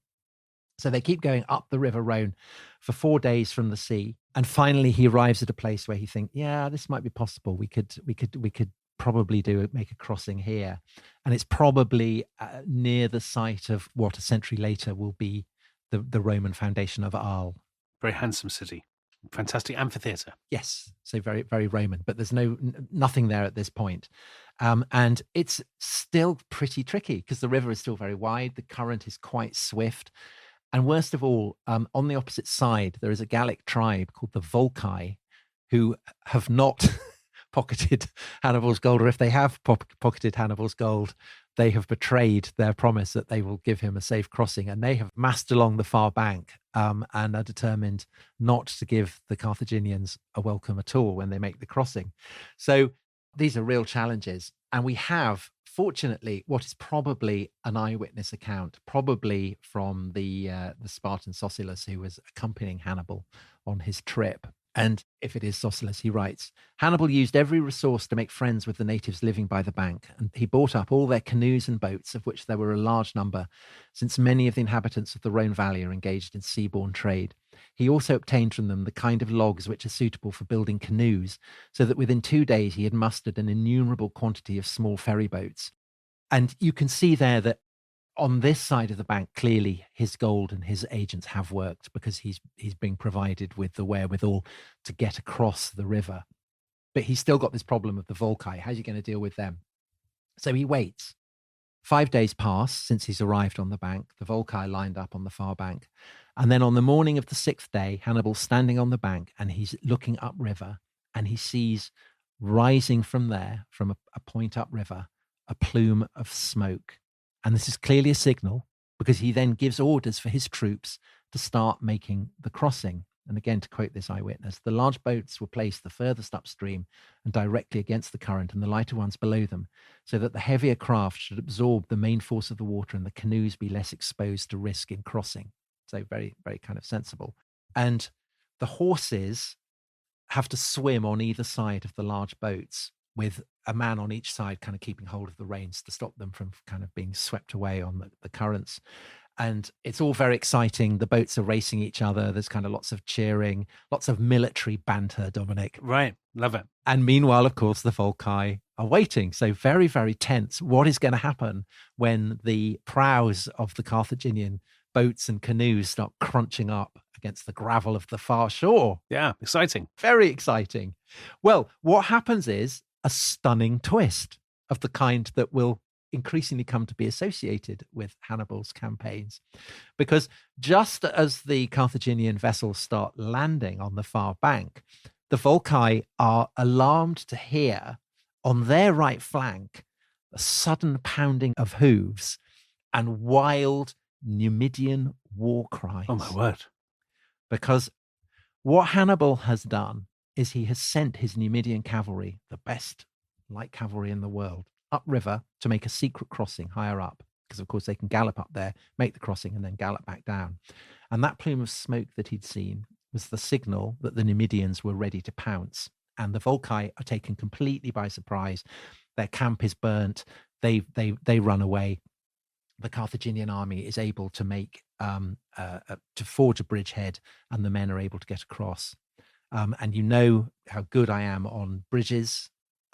Speaker 3: So they keep going up the River Rhone for 4 days from the sea. And finally he arrives at a place where he thinks, yeah, this might be possible. We could probably make a crossing here. And it's probably near the site of what a century later will be the Roman foundation of Arles.
Speaker 2: Very handsome city. Fantastic amphitheatre.
Speaker 3: Yes. So very, very Roman, but there's nothing there at this point. And it's still pretty tricky because the river is still very wide. The current is quite swift. And worst of all, on the opposite side, there is a Gallic tribe called the Volcae who have not pocketed Hannibal's gold, or if they have pocketed Hannibal's gold, they have betrayed their promise that they will give him a safe crossing, and they have massed along the far bank and are determined not to give the Carthaginians a welcome at all when they make the crossing. So these are real challenges, and we have, fortunately, what is probably an eyewitness account, probably from the Spartan Sosilas who was accompanying Hannibal on his trip. And if it is Sosilas, he writes, Hannibal used every resource to make friends with the natives living by the bank, and he bought up all their canoes and boats, of which there were a large number, since many of the inhabitants of the Rhone Valley are engaged in seaborne trade. He also obtained from them the kind of logs which are suitable for building canoes, so that within 2 days he had mustered an innumerable quantity of small ferry boats. And you can see there that on this side of the bank, clearly his gold and his agents have worked because he's being provided with the wherewithal to get across the river. But he's still got this problem of the Volcae. How's he going to deal with them? So he waits. 5 days pass since he's arrived on the bank. The Volcae lined up on the far bank. And then on the morning of the 6th day, Hannibal's standing on the bank and he's looking upriver, and he sees rising from there, from a point upriver, a plume of smoke. And this is clearly a signal, because he then gives orders for his troops to start making the crossing. And again, to quote this eyewitness, the large boats were placed the furthest upstream and directly against the current, and the lighter ones below them, so that the heavier craft should absorb the main force of the water and the canoes be less exposed to risk in crossing. So very, very kind of sensible. And the horses have to swim on either side of the large boats, with a man on each side kind of keeping hold of the reins to stop them from kind of being swept away on the currents. And it's all very exciting. The boats are racing each other. There's kind of lots of cheering, lots of military banter, Dominic.
Speaker 2: Right. Love it.
Speaker 3: And meanwhile, of course, the Volcae are waiting. So very, very tense. What is going to happen when the prows of the Carthaginian boats and canoes start crunching up against the gravel of the far shore?
Speaker 2: Yeah, exciting.
Speaker 3: Very exciting. Well, what happens is a stunning twist of the kind that will increasingly come to be associated with Hannibal's campaigns. Because just as the Carthaginian vessels start landing on the far bank, the Volcae are alarmed to hear on their right flank a sudden pounding of hooves and wild Numidian war cries.
Speaker 2: Oh, my word.
Speaker 3: Because what Hannibal has done is he has sent his Numidian cavalry, the best light cavalry in the world, upriver to make a secret crossing higher up, because of course they can gallop up there, make the crossing, and then gallop back down. And that plume of smoke that he'd seen was the signal that the Numidians were ready to pounce. And the Volcae are taken completely by surprise. Their camp is burnt. They run away. The Carthaginian army is able to make to forge a bridgehead, and the men are able to get across. And you know how good I am on bridges,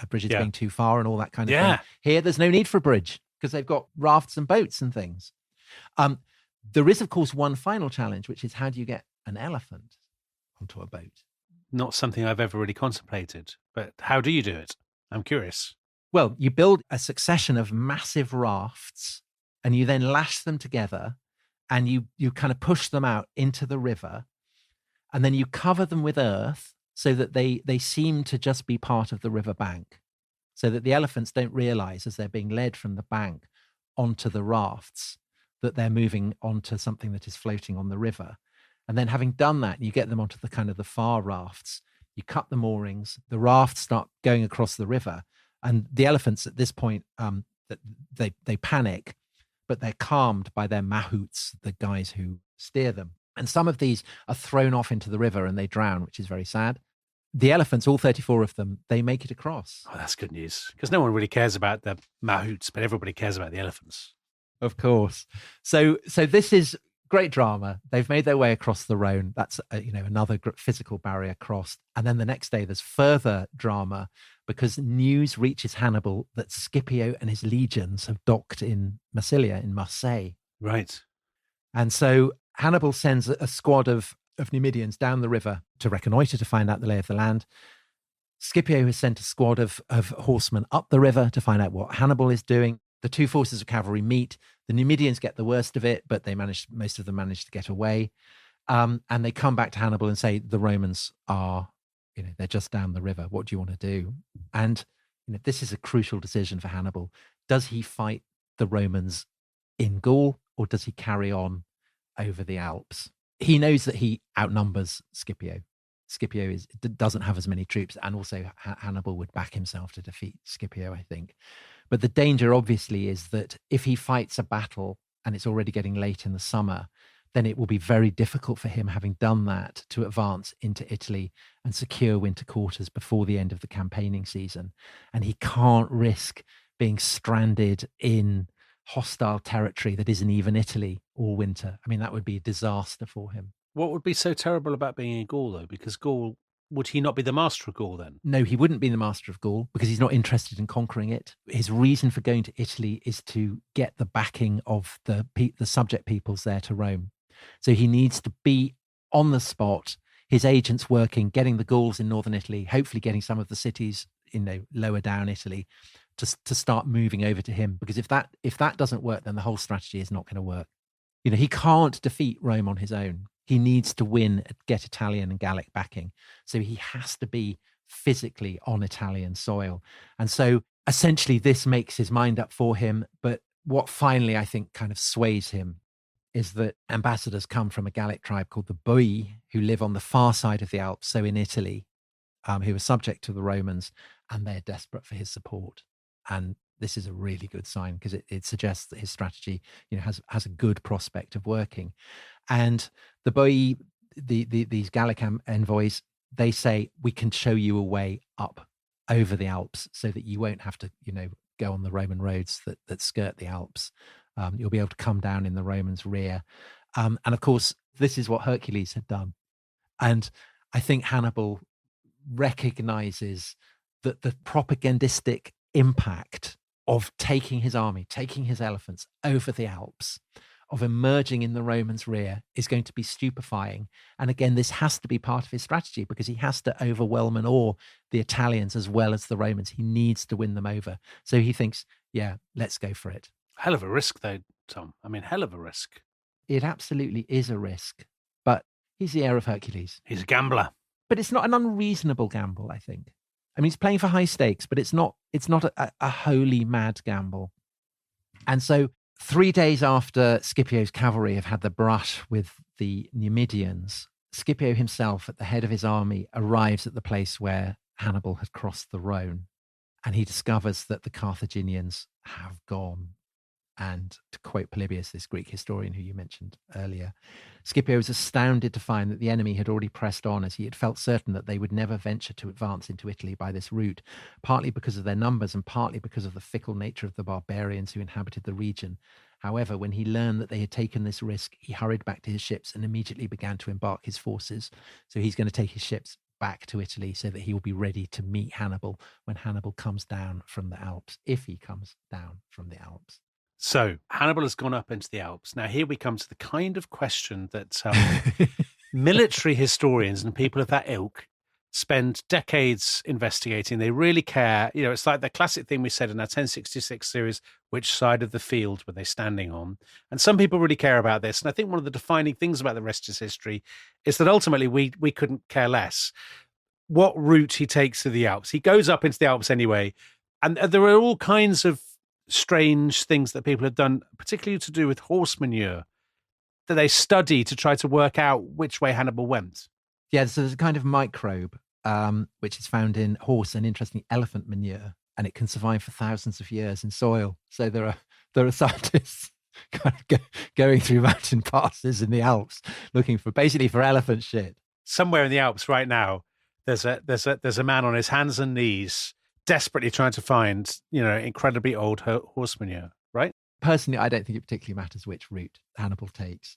Speaker 3: being too far and all that kind of thing. Here, there's no need for a bridge because they've got rafts and boats and things. There is, of course, one final challenge, which is how do you get an elephant onto a boat?
Speaker 2: Not something I've ever really contemplated, but how do you do it? I'm curious.
Speaker 3: Well, you build a succession of massive rafts and you then lash them together and you kind of push them out into the river, and then you cover them with earth so that they seem to just be part of the river bank, so that the elephants don't realize as they're being led from the bank onto the rafts that they're moving onto something that is floating on the river. And then having done that, you get them onto the kind of the far rafts. You cut the moorings, the rafts start going across the river, and the elephants at this point, they panic, but they're calmed by their mahouts, the guys who steer them. And some of these are thrown off into the river and they drown, which is very sad. The elephants, all 34 of them, they make it across.
Speaker 2: Oh, that's good news, because no one really cares about the mahouts, but everybody cares about the elephants.
Speaker 3: Of course. So this is great drama. They've made their way across the Rhone. That's another physical barrier crossed. And then the next day, there's further drama because news reaches Hannibal that Scipio and his legions have docked in Massilia, in Marseille.
Speaker 2: Right.
Speaker 3: And so Hannibal sends a squad of Numidians down the river to reconnoiter, to find out the lay of the land. Scipio has sent a squad of horsemen up the river to find out what Hannibal is doing. The two forces of cavalry meet. The Numidians get the worst of it, but most of them manage to get away. And they come back to Hannibal and say, the Romans are, they're just down the river. What do you want to do? And this is a crucial decision for Hannibal. Does he fight the Romans in Gaul, or does he carry on over the Alps? He knows that he outnumbers Scipio. Scipio doesn't have as many troops, and also Hannibal would back himself to defeat Scipio, I think. But the danger, obviously, is that if he fights a battle and it's already getting late in the summer, then it will be very difficult for him, having done that, to advance into Italy and secure winter quarters before the end of the campaigning season. And he can't risk being stranded in hostile territory that isn't even Italy all winter. I mean, that would be a disaster for him.
Speaker 2: What would be so terrible about being in Gaul, though? Because Gaul, would he not be the master of Gaul then?
Speaker 3: No, he wouldn't be the master of Gaul because he's not interested in conquering it. His reason for going to Italy is to get the backing of the subject peoples there to Rome. So he needs to be on the spot, his agents working, getting the Gauls in northern Italy, hopefully getting some of the cities, lower down Italy, to start moving over to him. Because if that doesn't work, then the whole strategy is not going to work. He can't defeat Rome on his own. He needs to win, get Italian and Gallic backing. So he has to be physically on Italian soil. And so essentially this makes his mind up for him. But what finally, I think, kind of sways him is that ambassadors come from a Gallic tribe called the Boii, who live on the far side of the Alps, so in Italy, who are subject to the Romans, and they're desperate for his support. And this is a really good sign because it suggests that his strategy, has a good prospect of working. And the Boii, these Gallic envoys, they say, we can show you a way up over the Alps so that you won't have to, go on the Roman roads that skirt the Alps. You'll be able to come down in the Romans' rear. And of course, this is what Hercules had done. And I think Hannibal recognizes that the propagandistic impact of taking his army, taking his elephants over the Alps, of emerging in the Romans' rear is going to be stupefying. And again, this has to be part of his strategy because he has to overwhelm and awe the Italians as well as the Romans. He needs to win them over. So he thinks, yeah, let's go for it.
Speaker 2: Hell of a risk, though, Tom. I mean, hell of a risk.
Speaker 3: It absolutely is a risk, but he's the heir of Hercules.
Speaker 2: He's a gambler.
Speaker 3: But it's not an unreasonable gamble, I think. I mean, he's playing for high stakes, but it's not a wholly mad gamble. And so 3 days after Scipio's cavalry have had the brush with the Numidians, Scipio himself, at the head of his army, arrives at the place where Hannibal had crossed the Rhone, and he discovers that the Carthaginians have gone. And to quote Polybius, this Greek historian who you mentioned earlier, Scipio was astounded to find that the enemy had already pressed on, as he had felt certain that they would never venture to advance into Italy by this route, partly because of their numbers and partly because of the fickle nature of the barbarians who inhabited the region. However, when he learned that they had taken this risk, he hurried back to his ships and immediately began to embark his forces. So he's going to take his ships back to Italy so that he will be ready to meet Hannibal when Hannibal comes down from the Alps, if he comes down from the Alps.
Speaker 2: So Hannibal has gone up into the Alps. Now here we come to the kind of question that military historians and people of that ilk spend decades investigating. They really care. You know, it's like the classic thing we said in our 1066 series, which side of the field were they standing on? And some people really care about this. And I think one of the defining things about the rest of his history is that ultimately we couldn't care less what route he takes to the Alps. He goes up into the Alps anyway. And there are all kinds of strange things that people have done, particularly to do with horse manure, that they study to try to work out which way Hannibal went.
Speaker 3: Yeah, so there's a kind of microbe which is found in horse and, interestingly, elephant manure, and it can survive for thousands of years in soil. So there are scientists kind of going through mountain passes in the Alps looking for elephant shit.
Speaker 2: Somewhere in the Alps right now, there's a man on his hands and knees desperately trying to find, incredibly old horse manure, right?
Speaker 3: Personally, I don't think it particularly matters which route Hannibal takes.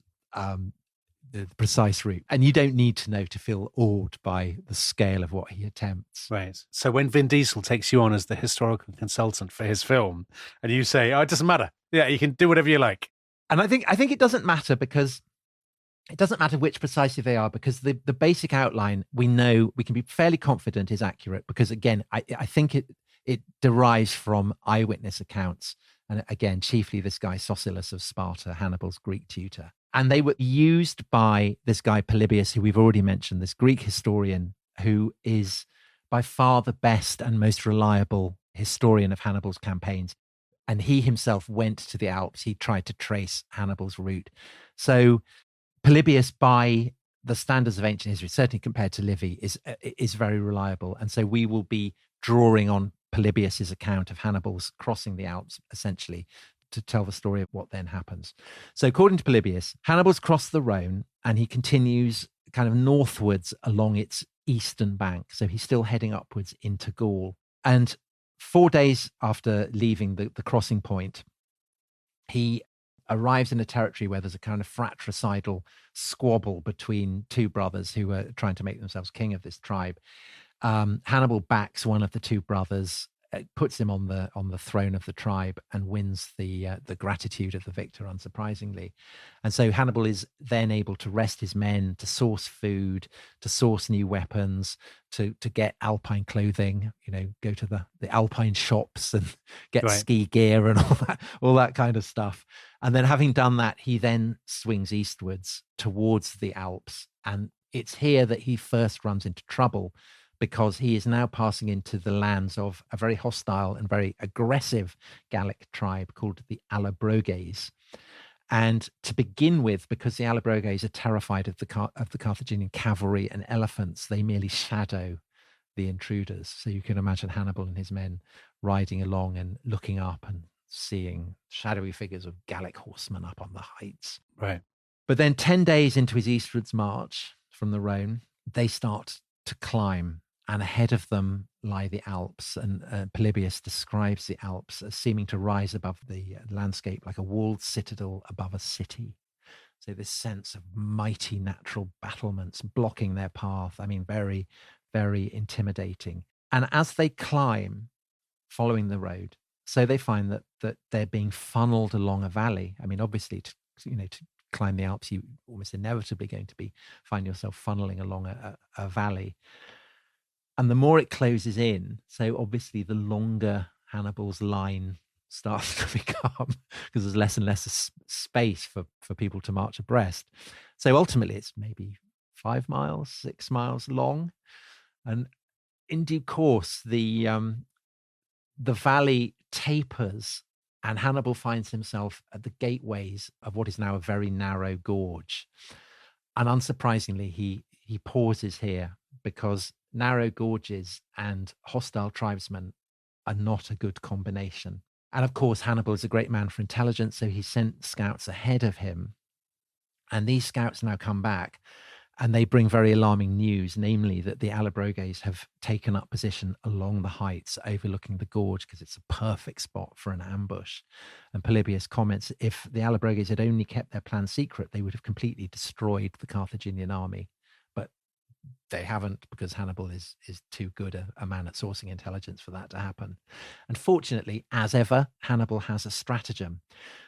Speaker 3: The precise route. And you don't need to know to feel awed by the scale of what he attempts.
Speaker 2: Right. So when Vin Diesel takes you on as the historical consultant for his film and you say, it doesn't matter. Yeah, you can do whatever you like.
Speaker 3: And I think it doesn't matter because it doesn't matter which precisely they are, because the basic outline we know, we can be fairly confident is accurate because, again, I think it derives from eyewitness accounts. And again, chiefly this guy Sosilas of Sparta, Hannibal's Greek tutor. And they were used by this guy Polybius, who we've already mentioned, this Greek historian, who is by far the best and most reliable historian of Hannibal's campaigns. And he himself went to the Alps. He tried to trace Hannibal's route. So Polybius, by the standards of ancient history, certainly compared to Livy, is very reliable. And so we will be drawing on Polybius's account of Hannibal's crossing the Alps, essentially, to tell the story of what then happens. So according to Polybius, Hannibal's crossed the Rhone and he continues kind of northwards along its eastern bank. So he's still heading upwards into Gaul. And 4 days after leaving the crossing point, he arrives in a territory where there's a kind of fratricidal squabble between two brothers who are trying to make themselves king of this tribe. Hannibal backs one of the two brothers, puts him on the throne of the tribe, and wins the gratitude of the victor, unsurprisingly. And so Hannibal is then able to rest his men, to source food, to source new weapons, to get alpine clothing, go to the alpine shops and get ski gear and all that kind of stuff. And then having done that, he then swings eastwards towards the Alps. And it's here that he first runs into trouble, because he is now passing into the lands of a very hostile and very aggressive Gallic tribe called the Allobroges. And to begin with, because the Allobroges are terrified of the Carthaginian cavalry and elephants, they merely shadow the intruders. So you can imagine Hannibal and his men riding along and looking up and seeing shadowy figures of Gallic horsemen up on the heights.
Speaker 2: Right.
Speaker 3: But then 10 days into his eastwards march from the Rhone, they start to climb. And ahead of them lie the Alps. And Polybius describes the Alps as seeming to rise above the landscape like a walled citadel above a city. So this sense of mighty natural battlements blocking their path. I mean, very, very intimidating. And as they climb, following the road, so they find that they're being funneled along a valley. I mean, obviously, to climb the Alps, you almost inevitably going to find yourself funneling along a valley. And the more it closes in, so obviously the longer Hannibal's line starts to become, because there's less and less space for people to march abreast. So ultimately it's maybe 5 miles, 6 miles long. And in due course, the valley tapers and Hannibal finds himself at the gateways of what is now a very narrow gorge. And unsurprisingly, he pauses here, because narrow gorges and hostile tribesmen are not a good combination. And of course, Hannibal is a great man for intelligence, so he sent scouts ahead of him. And these scouts now come back and they bring very alarming news, namely that the Allobroges have taken up position along the heights overlooking the gorge, because it's a perfect spot for an ambush. And Polybius comments, if the Allobroges had only kept their plan secret, they would have completely destroyed the Carthaginian army. They haven't, because Hannibal is too good a man at sourcing intelligence for that to happen. And fortunately, as ever, Hannibal has a stratagem.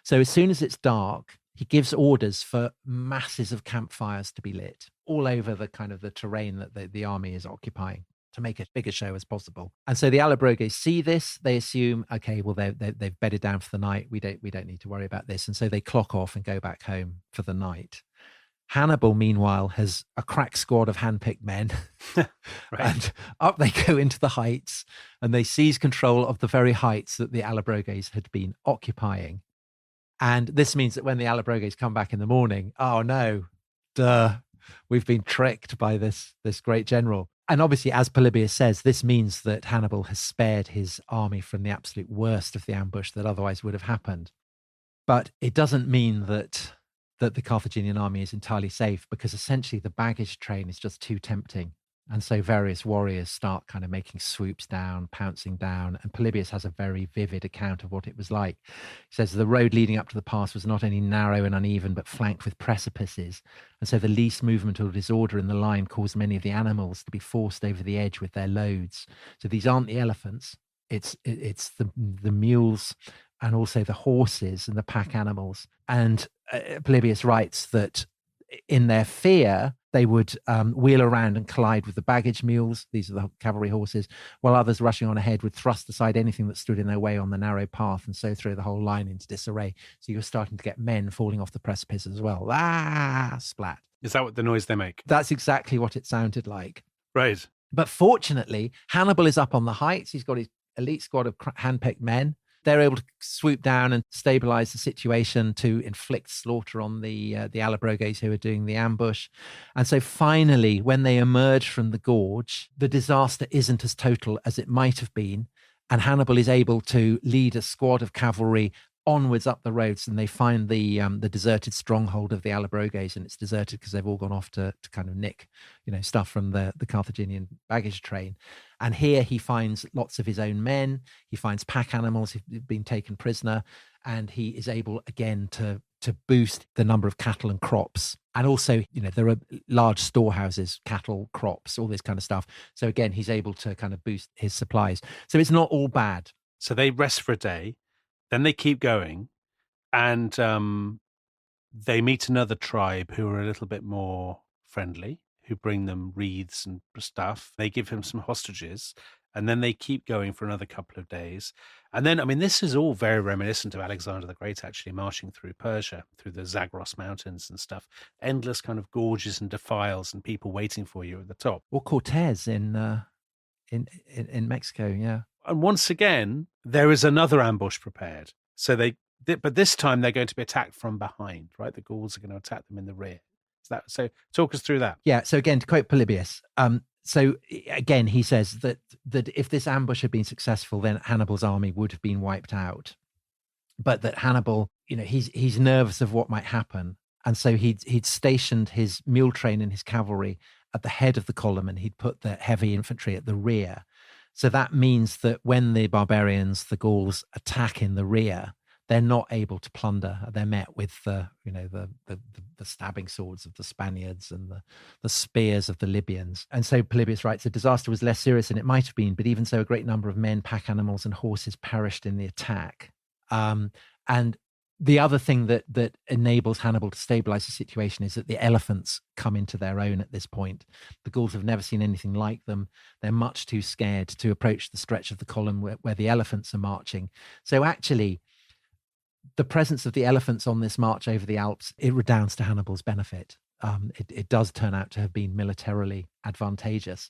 Speaker 3: So as soon as it's dark, he gives orders for masses of campfires to be lit all over the kind of the terrain that the army is occupying to make a bigger show as possible. And so the Allobroges see this. They assume, okay, well, they've bedded down for the night. We don't need to worry about this. And so they clock off and go back home for the night. Hannibal, meanwhile, has a crack squad of handpicked men.
Speaker 2: Right.
Speaker 3: And up they go into the heights, and they seize control of the very heights that the Allobroges had been occupying. And this means that when the Allobroges come back in the morning, oh no, we've been tricked by this great general. And obviously, as Polybius says, this means that Hannibal has spared his army from the absolute worst of the ambush that otherwise would have happened. But it doesn't mean that the Carthaginian army is entirely safe, because essentially the baggage train is just too tempting. And so various warriors start kind of making swoops down, pouncing down. And Polybius has a very vivid account of what it was like. He says the road leading up to the pass was not only narrow and uneven, but flanked with precipices. And so the least movement or disorder in the line caused many of the animals to be forced over the edge with their loads. So these aren't the elephants. It's the mules and also the horses and the pack animals. And Polybius writes that in their fear, they would wheel around and collide with the baggage mules. These are the cavalry horses, while others rushing on ahead would thrust aside anything that stood in their way on the narrow path, and so throw the whole line into disarray. So you're starting to get men falling off the precipice as well. Splat.
Speaker 2: Is that what the noise they make?
Speaker 3: That's exactly what it sounded like.
Speaker 2: Right.
Speaker 3: But fortunately, Hannibal is up on the heights. He's got his elite squad of handpicked men. They're able to swoop down and stabilize the situation to inflict slaughter on the Allobroges who are doing the ambush. And so finally, when they emerge from the gorge, the disaster isn't as total as it might have been. And Hannibal is able to lead a squad of cavalry onwards up the roads, and they find the deserted stronghold of the Allobroges, and it's deserted because they've all gone off to kind of nick, stuff from the Carthaginian baggage train. And here he finds lots of his own men. He finds pack animals who've been taken prisoner, and he is able again to boost the number of cattle and crops. And also, there are large storehouses, cattle, crops, all this kind of stuff. So again, he's able to kind of boost his supplies. So it's not all bad.
Speaker 2: So they rest for a day. Then they keep going, and they meet another tribe who are a little bit more friendly, who bring them wreaths and stuff. They give him some hostages, and then they keep going for another couple of days. And then, this is all very reminiscent of Alexander the Great, actually, marching through Persia, through the Zagros Mountains and stuff. Endless kind of gorges and defiles and people waiting for you at the top.
Speaker 3: Or Cortez in Mexico, yeah.
Speaker 2: And once again, there is another ambush prepared. So but this time they're going to be attacked from behind, right? The Gauls are going to attack them in the rear. So talk us through that.
Speaker 3: Yeah. So again, to quote Polybius, so again, he says that if this ambush had been successful, then Hannibal's army would have been wiped out. But that Hannibal, he's nervous of what might happen. And so he'd stationed his mule train and his cavalry at the head of the column, and he'd put the heavy infantry at the rear. So that means that when the barbarians, the Gauls, attack in the rear, they're not able to plunder. They're met with the stabbing swords of the Spaniards and the spears of the Libyans. And so Polybius writes, the disaster was less serious than it might have been, but even so, a great number of men, pack animals, and horses perished in the attack. And the other thing that enables Hannibal to stabilize the situation is that the elephants come into their own at this point. The Gauls have never seen anything like them. They're much too scared to approach the stretch of the column where the elephants are marching. So actually, the presence of the elephants on this march over the Alps, it redounds to Hannibal's benefit. It does turn out to have been militarily advantageous.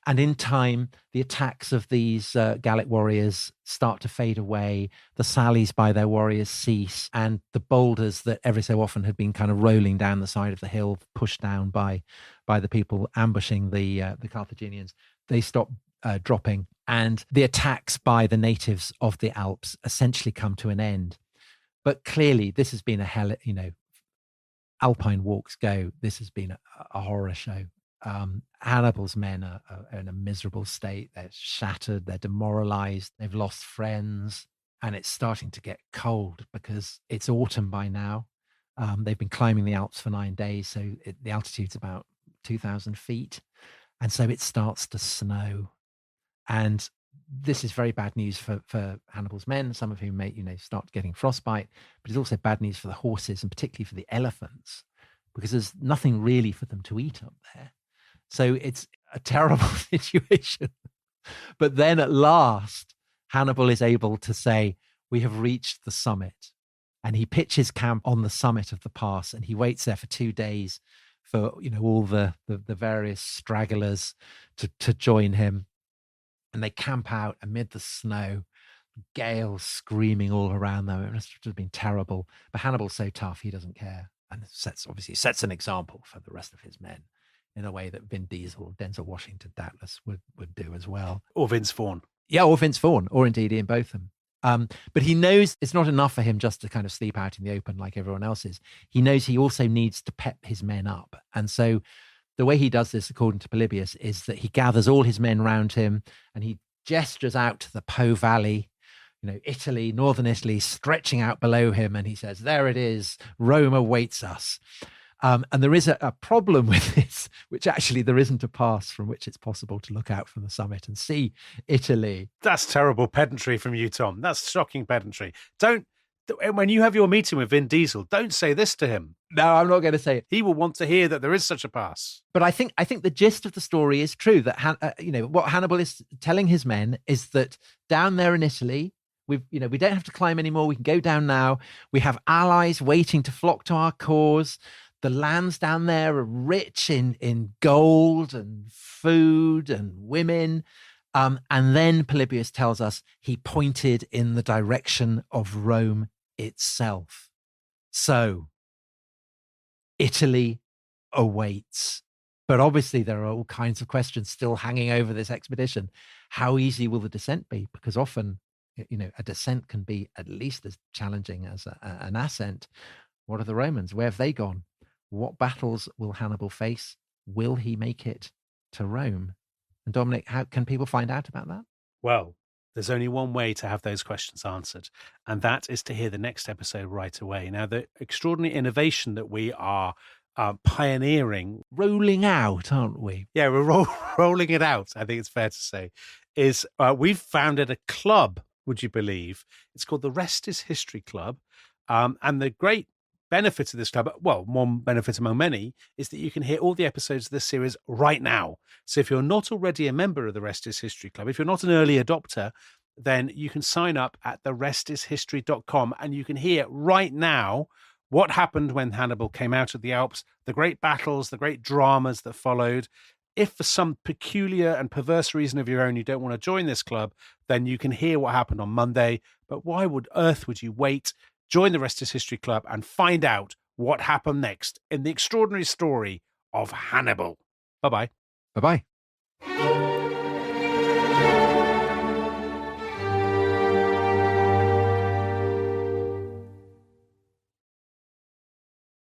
Speaker 3: And in time, the attacks of these Gallic warriors start to fade away. The sallies by their warriors cease, and the boulders that every so often had been kind of rolling down the side of the hill, pushed down by the people ambushing the Carthaginians, they stop dropping. And the attacks by the natives of the Alps essentially come to an end. But clearly, this has been Alpine walks go. This has been a horror show. Hannibal's men are in a miserable state. They're shattered. They're demoralized. They've lost friends. And it's starting to get cold because it's autumn by now. They've been climbing the Alps for 9 days. So the altitude's about 2,000 feet. And so it starts to snow. And this is very bad news for Hannibal's men, some of whom may, start getting frostbite, but it's also bad news for the horses and particularly for the elephants, because there's nothing really for them to eat up there. So it's a terrible situation. But then at last, Hannibal is able to say, we have reached the summit. And he pitches camp on the summit of the pass, and he waits there for 2 days for, all the various stragglers to join him. And they camp out amid the snow, gale screaming all around them. It must have been terrible. But Hannibal's so tough, he doesn't care. And sets an example for the rest of his men in a way that Vin Diesel, Denzel Washington doubtless would do as well.
Speaker 2: Or Vince Vaughn.
Speaker 3: Yeah, or Vince Vaughn, or indeed Ian Botham. But he knows it's not enough for him just to kind of sleep out in the open like everyone else is. He knows he also needs to pep his men up. And so the way he does this, according to Polybius, is that he gathers all his men round him and he gestures out to the Po Valley, Italy, northern Italy, stretching out below him. And he says, there it is, Rome awaits us. And there is a problem with this, which actually there isn't a pass from which it's possible to look out from the summit and see Italy.
Speaker 2: That's terrible pedantry from you, Tom. That's shocking pedantry. When you have your meeting with Vin Diesel, don't say this to him.
Speaker 3: No, I'm not going to say it.
Speaker 2: He will want to hear that there is such a pass.
Speaker 3: But I think the gist of the story is true, that what Hannibal is telling his men is that down there in Italy, we don't have to climb anymore. We can go down now. We have allies waiting to flock to our cause. The lands down there are rich in gold and food and women. And then Polybius tells us he pointed in the direction of Rome itself. So Italy awaits. But obviously there are all kinds of questions still hanging over this expedition. How easy will the descent be? Because often, a descent can be at least as challenging as an ascent. What are the Romans? Where have they gone? What battles will Hannibal face? Will he make it to Rome? And Dominic, how can people find out about that?
Speaker 2: Well, there's only one way to have those questions answered, and that is to hear the next episode right away. Now, the extraordinary innovation that we are pioneering,
Speaker 3: rolling out, aren't we?
Speaker 2: Yeah, we're rolling it out, I think it's fair to say, is we've founded a club, would you believe? It's called the Rest is History Club. And the great benefit of this club, well, one benefit among many, is that you can hear all the episodes of this series right now. So if you're not already a member of the Rest is History Club, if you're not an early adopter, then you can sign up at therestishistory.com and you can hear right now what happened when Hannibal came out of the Alps, the great battles, the great dramas that followed. If for some peculiar and perverse reason of your own you don't want to join this club, then you can hear what happened on Monday. But why would you wait? Join the Rest is History Club and find out what happened next in the extraordinary story of Hannibal. Bye-bye.
Speaker 3: Bye-bye.